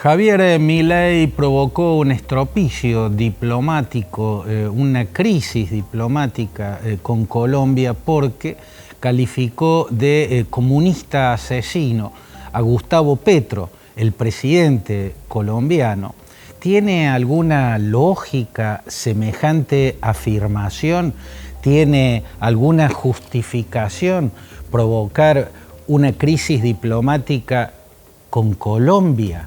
Javier Milei provocó un estropicio diplomático, una crisis diplomática con Colombia porque calificó de comunista asesino a Gustavo Petro, el presidente colombiano. ¿Tiene alguna lógica semejante afirmación? ¿Tiene alguna justificación provocar una crisis diplomática con Colombia?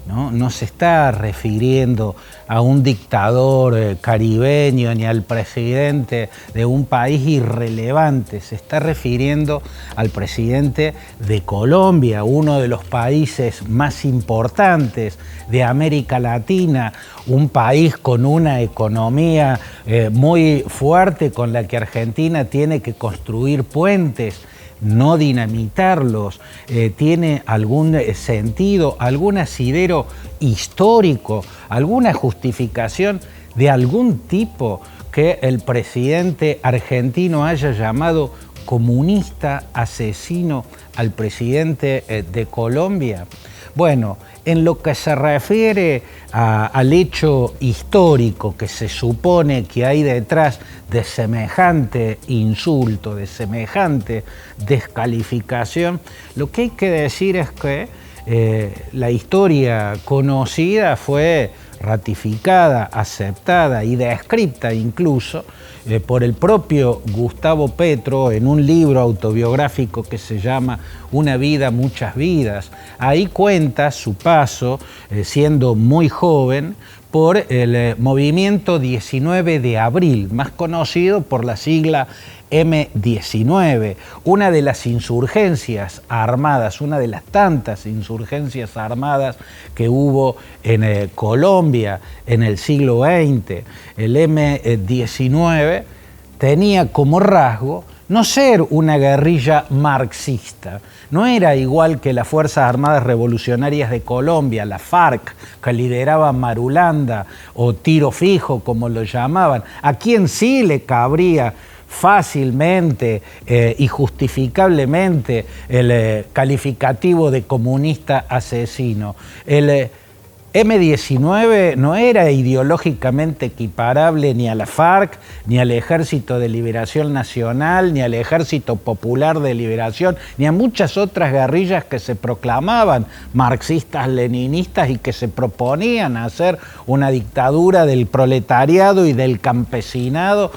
No se está refiriendo a un dictador caribeño ni al presidente de un país irrelevante, se está refiriendo al presidente de Colombia, uno de los países más importantes de América Latina, un país con una economía muy fuerte con la que Argentina tiene que construir puentes, no dinamitarlos. ¿Tiene algún sentido, algún asidero histórico, alguna justificación de algún tipo que el presidente argentino haya llamado comunista asesino al presidente de Colombia? Bueno, en lo que se refiere al hecho histórico que se supone que hay detrás de semejante insulto, de semejante descalificación, lo que hay que decir es que la historia conocida fue ratificada, aceptada y descrita incluso por el propio Gustavo Petro en un libro autobiográfico que se llama Una vida, muchas vidas. Ahí cuenta su paso, siendo muy joven, por el movimiento 19 de abril, más conocido por la sigla M19, una de las insurgencias armadas, una de las tantas insurgencias armadas que hubo en Colombia en el siglo XX. El M19 tenía como rasgo no ser una guerrilla marxista, no era igual que las Fuerzas Armadas Revolucionarias de Colombia, la FARC, que lideraba Marulanda, o Tiro Fijo, como lo llamaban, a quien sí le cabría fácilmente y justificablemente el calificativo de comunista asesino. El M19 no era ideológicamente equiparable ni a la FARC, ni al Ejército de Liberación Nacional, ni al Ejército Popular de Liberación, ni a muchas otras guerrillas que se proclamaban marxistas, leninistas y que se proponían hacer una dictadura del proletariado y del campesinado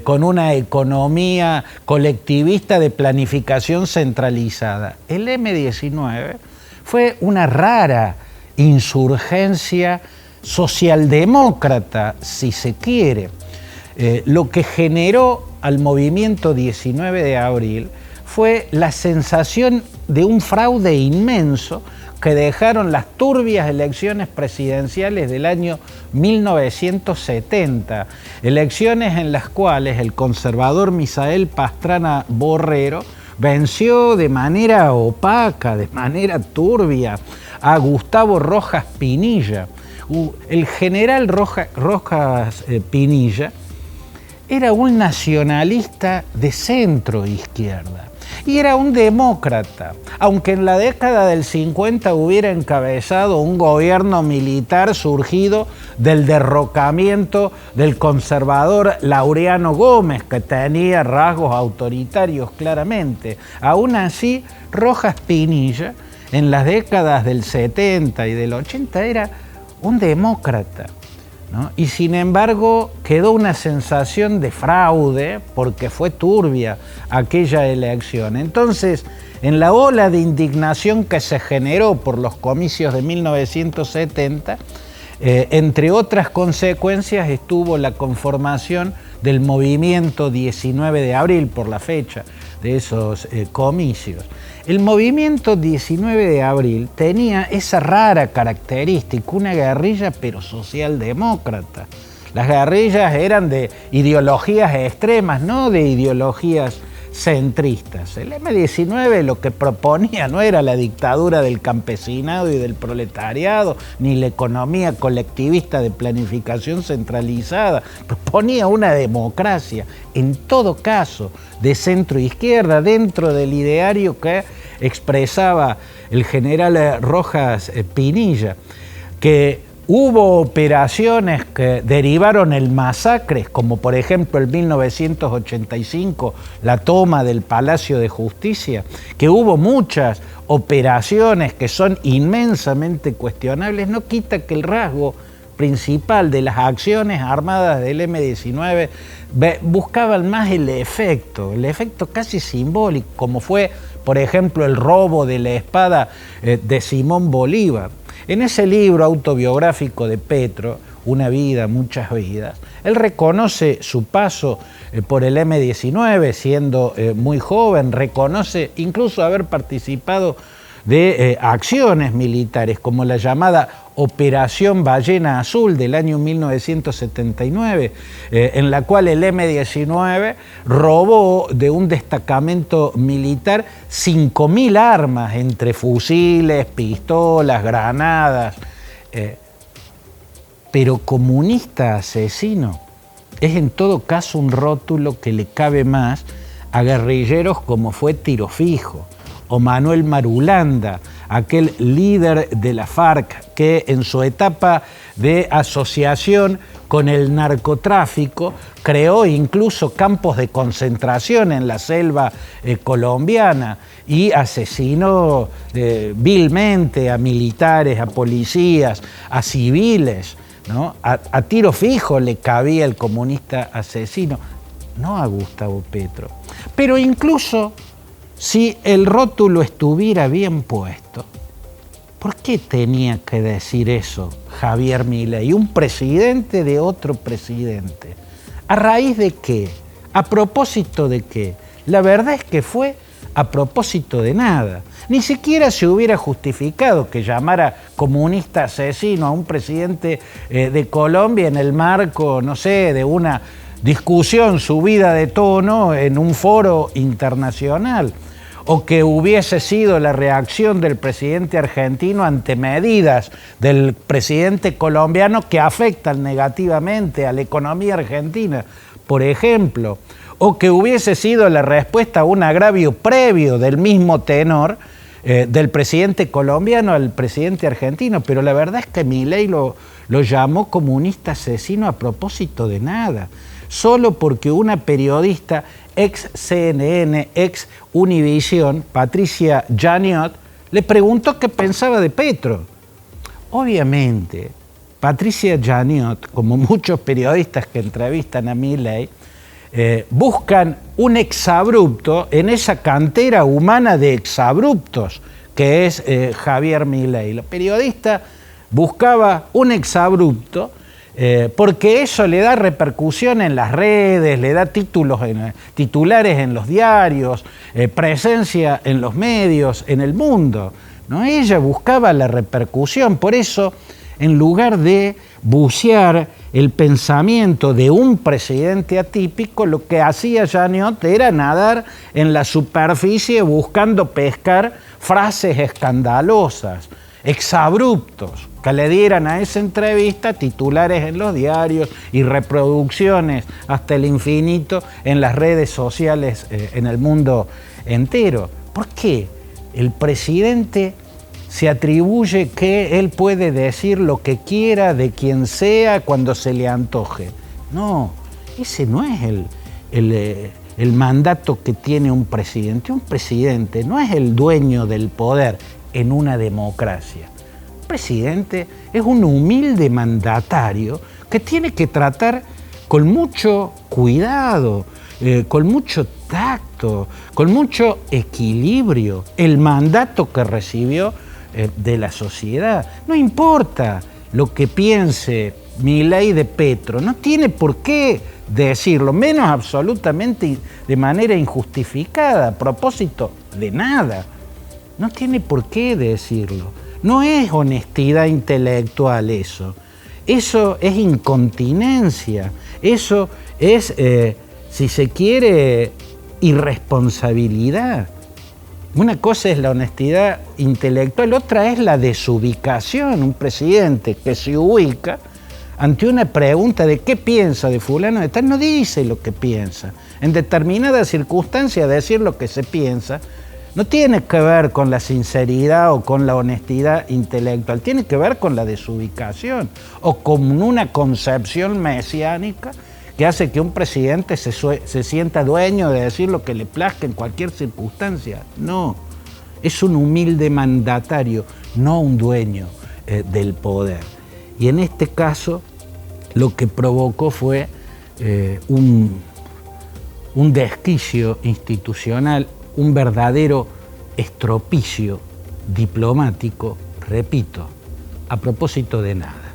con una economía colectivista de planificación centralizada. El M19 fue una rara insurgencia socialdemócrata, si se quiere. Lo que generó al movimiento 19 de abril fue la sensación de un fraude inmenso que dejaron las turbias elecciones presidenciales del año 1970, elecciones en las cuales el conservador Misael Pastrana Borrero venció de manera opaca, de manera turbia, a Gustavo Rojas Pinilla. El general Rojas Pinilla era un nacionalista de centro izquierda y era un demócrata, aunque en la década del 50 hubiera encabezado un gobierno militar surgido del derrocamiento del conservador Laureano Gómez, que tenía rasgos autoritarios claramente. Aún así, Rojas Pinilla, en las décadas del 70 y del 80, era un demócrata, ¿no? Y sin embargo quedó una sensación de fraude porque fue turbia aquella elección. Entonces, en la ola de indignación que se generó por los comicios de 1970, entre otras consecuencias estuvo la conformación del movimiento 19 de abril por la fecha de esos comicios. El movimiento 19 de abril tenía esa rara característica, una guerrilla pero socialdemócrata. Las guerrillas eran de ideologías extremas, no de ideologías centristas. El M19 lo que proponía no era la dictadura del campesinado y del proletariado, ni la economía colectivista de planificación centralizada. Proponía una democracia, en todo caso, de centro izquierda, dentro del ideario que expresaba el general Rojas Pinilla. que hubo operaciones que derivaron en masacres, como por ejemplo en 1985, la toma del Palacio de Justicia, que hubo muchas operaciones que son inmensamente cuestionables, no quita que el rasgo principal de las acciones armadas del M-19 buscaban más el efecto casi simbólico, como fue, por ejemplo, el robo de la espada de Simón Bolívar. En ese libro autobiográfico de Petro, Una vida, muchas vidas, él reconoce su paso por el M-19 siendo muy joven, reconoce incluso haber participado de acciones militares como la llamada Operación Ballena Azul del año 1979, en la cual el M-19 robó de un destacamento militar 5.000 armas entre fusiles, pistolas, granadas. Pero comunista asesino es en todo caso un rótulo que le cabe más a guerrilleros como fue Tiro Fijo o Manuel Marulanda, aquel líder de la FARC que en su etapa de asociación con el narcotráfico creó incluso campos de concentración en la selva colombiana y asesinó vilmente a militares, a policías, a civiles, ¿no? A Tiro Fijo le cabía el comunista asesino, no a Gustavo Petro. Pero incluso si el rótulo estuviera bien puesto, ¿por qué tenía que decir eso Javier Milei, un presidente de otro presidente? ¿A raíz de qué? ¿A propósito de qué? La verdad es que fue a propósito de nada. Ni siquiera se hubiera justificado que llamara comunista asesino a un presidente de Colombia en el marco, no sé, de una discusión subida de tono en un foro internacional, o que hubiese sido la reacción del presidente argentino ante medidas del presidente colombiano que afectan negativamente a la economía argentina, por ejemplo, o que hubiese sido la respuesta a un agravio previo del mismo tenor del presidente colombiano al presidente argentino. Pero la verdad es que Milei lo llamó comunista asesino a propósito de nada, solo porque una periodista ex CNN, ex Univisión, Patricia Janiot, le preguntó qué pensaba de Petro. Obviamente, Patricia Janiot, como muchos periodistas que entrevistan a Milei, buscan un exabrupto en esa cantera humana de exabruptos que es Javier Milei. La periodista buscaba un exabrupto porque eso le da repercusión en las redes, le da titulares en los diarios, presencia en los medios, en el mundo, ¿no? Ella buscaba la repercusión, por eso, en lugar de bucear el pensamiento de un presidente atípico, lo que hacía Janiot era nadar en la superficie buscando pescar frases escandalosas, exabruptos, que le dieran a esa entrevista titulares en los diarios y reproducciones hasta el infinito en las redes sociales en el mundo entero. ¿Por qué el presidente se atribuye que él puede decir lo que quiera de quien sea cuando se le antoje? No, ese no es el mandato que tiene un presidente. Un presidente no es el dueño del poder en una democracia. Un presidente es un humilde mandatario que tiene que tratar con mucho cuidado, con mucho tacto, con mucho equilibrio el mandato que recibió de la sociedad. No importa lo que piense Milei de Petro, no tiene por qué decirlo, menos absolutamente de manera injustificada, a propósito de nada. No tiene por qué decirlo. No es honestidad intelectual eso. Eso es incontinencia. Eso es, si se quiere, irresponsabilidad. Una cosa es la honestidad intelectual, otra es la desubicación. Un presidente que se ubica ante una pregunta de qué piensa de fulano de tal, no dice lo que piensa. En determinada circunstancia decir lo que se piensa no tiene que ver con la sinceridad o con la honestidad intelectual, tiene que ver con la desubicación o con una concepción mesiánica que hace que un presidente se sienta dueño de decir lo que le plazca en cualquier circunstancia. No, es un humilde mandatario, no un dueño del poder. Y en este caso lo que provocó fue un desquicio institucional, un verdadero estropicio diplomático, repito, a propósito de nada.